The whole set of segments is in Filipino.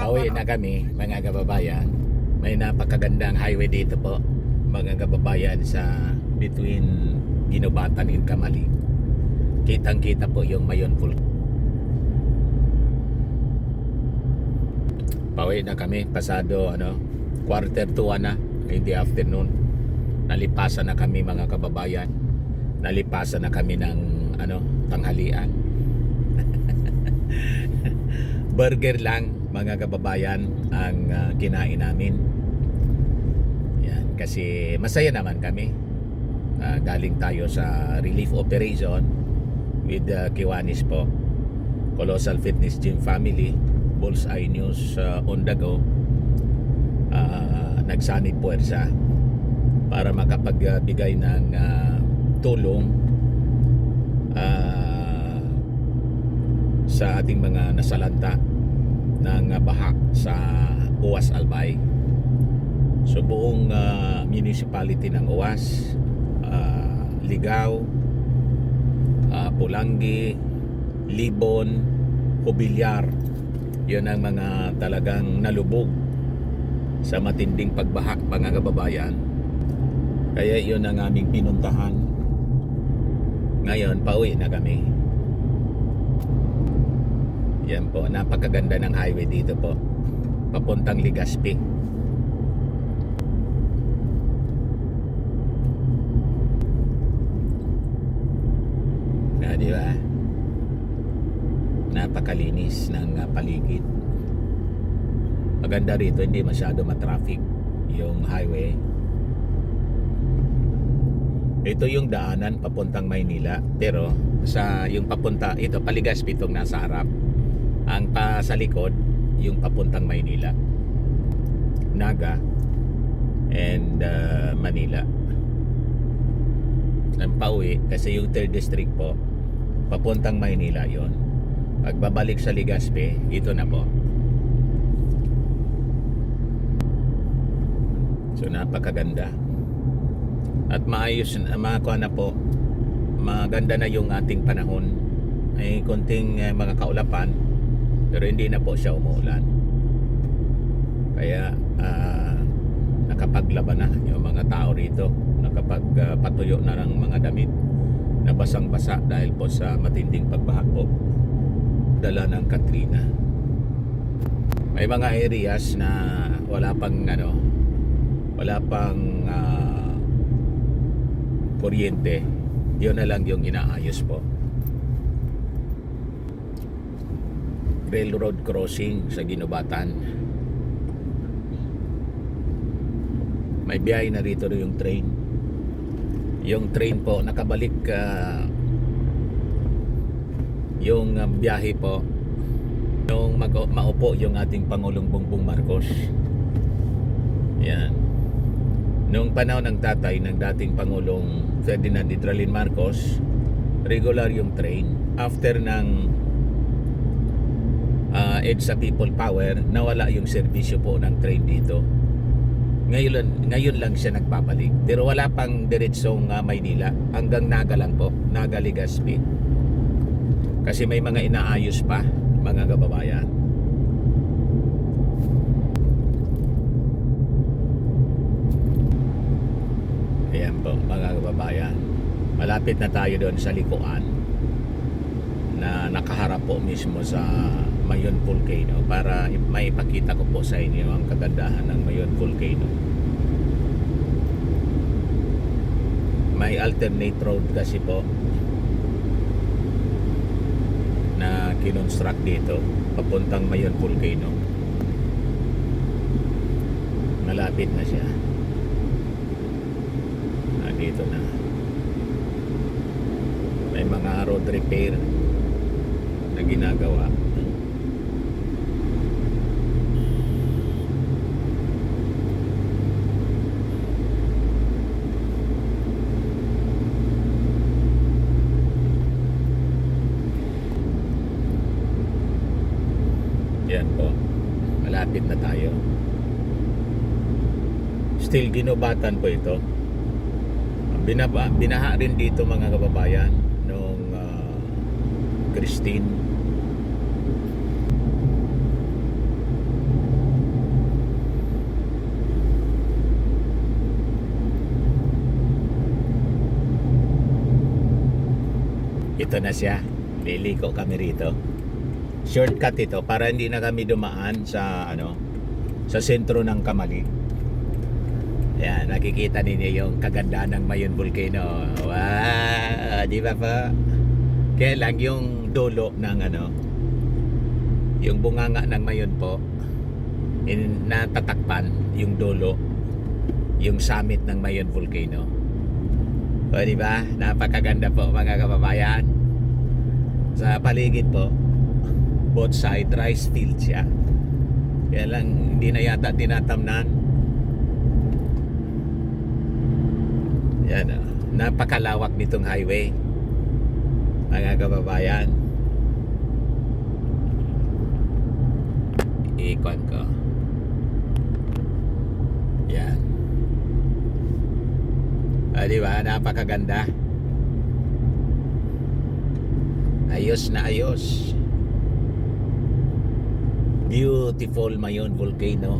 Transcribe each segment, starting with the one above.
Pauwi na kami mga kababayan. May napakagandang highway dito po mga kababayan sa between Ginobatan and Camali. Kitang kita po yung Mayon Pool. Pauwi na kami pasado quarter to 1 na in the afternoon. Nalipasan na kami mga kababayan. Nalipasan na kami ng tanghalian. Burger lang mga kababayan ang kinain namin. Yan, kasi masaya naman kami. Galing tayo sa relief operation with Kiwanis po, Colossal Fitness Gym Family, Bullseye News on the go. Nagsanib puwersa para makapagbigay ng tulong sa ating mga nasalanta ng baha sa Uwas Albay. So buong municipality ng Uwas, Ligao, Pulangi, Libon, Hubilyar, yun ang mga talagang nalubog sa matinding pagbaha mga kababayan. Kaya yun ang aming pinuntahan. Ngayon pauwi na kami. Yan po, napakaganda ng highway dito po, papuntang Legazpi. Di ba? Napakalinis ng paligid. Maganda rito, hindi masyado matraffic yung highway. Ito yung daanan papuntang Maynila, pero sa yung papunta ito Legazpi itong nasa harap. Ang pa sa likod yung papuntang Maynila, Naga and Manila. Ang pauwi kasi yung 3rd district po papuntang Maynila yon. Pagbabalik sa Legazpi, ito na po. So napakaganda at maayos na na po. Maganda na yung ating panahon. May konting mga kaulapan pero hindi na po siya umuulan. Kaya nakapaglaban na yung mga tao rito. Nakapagpatuyo na ng mga damit na basang-basa dahil po sa matinding pagbaha po dala ng Katrina. May mga areas na wala pang kuryente. Yun na lang yung inaayos po. Railroad crossing sa Ginobatan. May biyahe na rito yung train. Yung train po nakabalik yung biyahe po nung maupo yung ating Pangulong Bongbong Marcos. Yan. Noong panahon ng tatay ng dating Pangulong Ferdinand Idralin Marcos, regular yung train. After ng EDSA People Power, nawala yung serbisyo po ng train dito. Ngayon lang siya nagbabalik. Pero wala pang diretsong Maynila, hanggang Naga lang po, Naga Legazpi. Kasi may mga inaayos pa mga kababayan. Ayan po mga kababayan, malapit na tayo doon sa likuan na nakaharap po mismo sa Mayon Volcano para maipakita ko po sa inyo ang kagandahan ng Mayon Volcano. May alternate road kasi po na kinonstruct dito papuntang Mayon Volcano. Malapit na siya. Dito na may mga road repair na ginagawa. Yan po, malapit na tayo. Still Ginobatan po ito. Binaha rin dito mga kababayan noong Christine. Ito na siya. Liliko kami rito. Shortcut ito para hindi na kami dumaan sa sa sentro ng Camali. Ayan, nakikita ninyo yung kagandahan ng Mayon Volcano. Wow, di ba pa? Kaya lang yung dulo ng yung bunganga ng Mayon po, natatakpan yung dulo, yung summit ng Mayon Volcano. O di ba? Napakaganda po mga kababayan. Sa paligid po, both side rice field siya. Kaya lang hindi na yata tinatamnan. Yan, napakalawak nitong highway mga kababayan. Ikon ko. Yan. Di ba? Napakaganda. Ayos na ayos. Beautiful Mayon Volcano.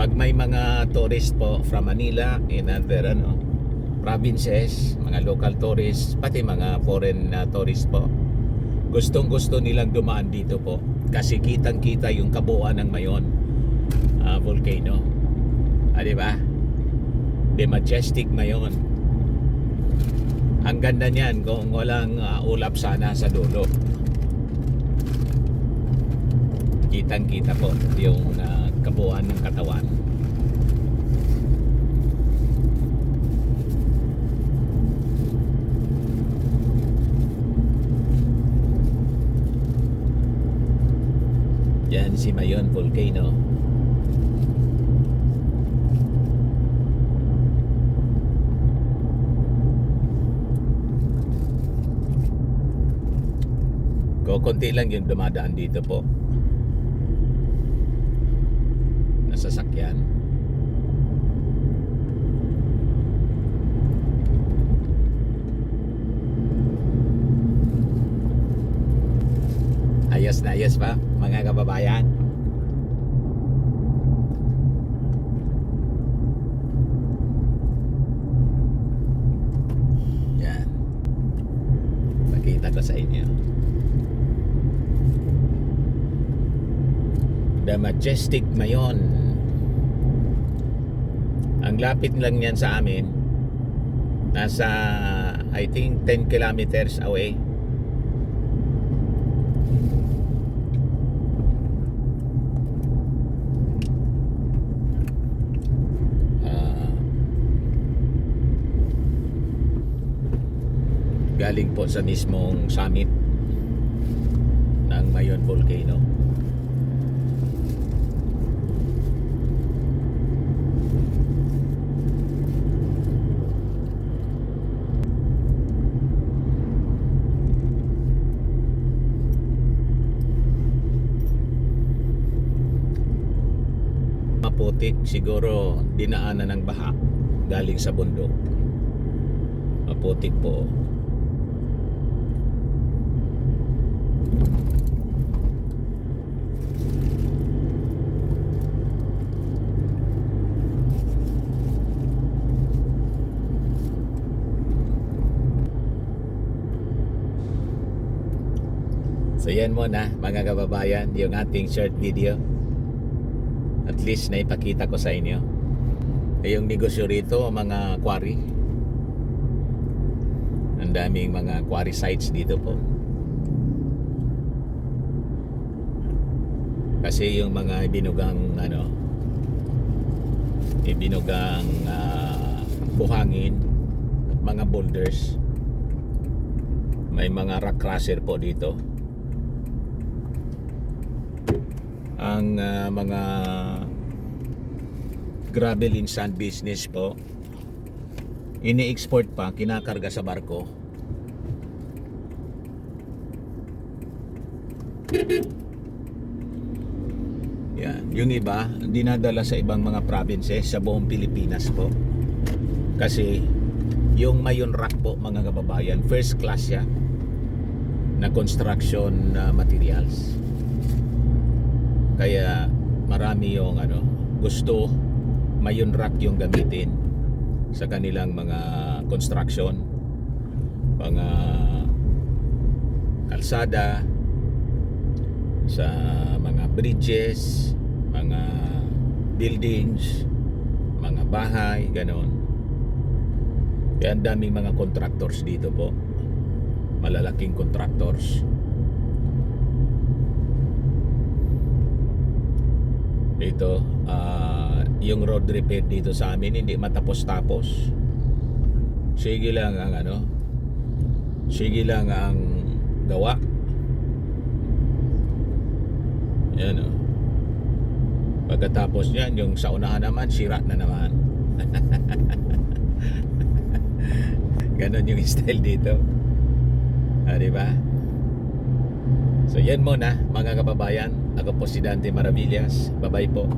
Pag may mga tourist po from Manila and other provinces, mga local tourists, pati mga foreign tourists po, gustong-gusto nilang dumaan dito po kasi kitang-kita yung kabuuan ng Mayon Volcano. Di ba? The majestic Mayon. Ang ganda niyan kung walang ulap sana sa dulo. Kitang-kita po yung kabuuan ng katawan. Yan si Mayon Volcano. Konti lang yung dumadaan dito po na sasakyan. Ayos na ayos pa mga kababayan. Yan, pakita ko sa inyo the majestic Mayon. Ang lapit lang yan sa amin. Nasa I think 10 kilometers away. Galing po sa mismong summit ng Mayon Volcano. Maputik, siguro dinaanan ng baha galing sa bundok. Maputik po. So yan muna mga kababayan, yung ating short video. At least naipakita ko sa inyo yung negosyo rito, mga quarry. Ang daming mga quarry sites dito po. Kasi yung mga binugang buhangin at mga boulders, may mga rock crusher po dito. Ang mga gravel and sand business po, ini-export pa, kinakarga sa barko. Yan, yung iba dinadala sa ibang mga provinces sa buong Pilipinas po. Kasi yung Mayon Rock po mga kababayan, first class siya na construction materials. Kaya marami yung gusto Mayon Rock yung gamitin. sa kanilang mga construction, mga kalsada, sa mga bridges, mga buildings, mga bahay, ganon. Kaya ang daming mga contractors dito po, malalaking contractors. Ito, yung road repair dito sa amin hindi matapos-tapos. Sige lang ang sige lang ang gawa. Yan o. Pagkatapos niyan, yung sa unahan naman, sira na naman. Ganon yung style dito. Diba? So yan muna mga kababayan. Ako po si Dante Maravillas. Bye bye po.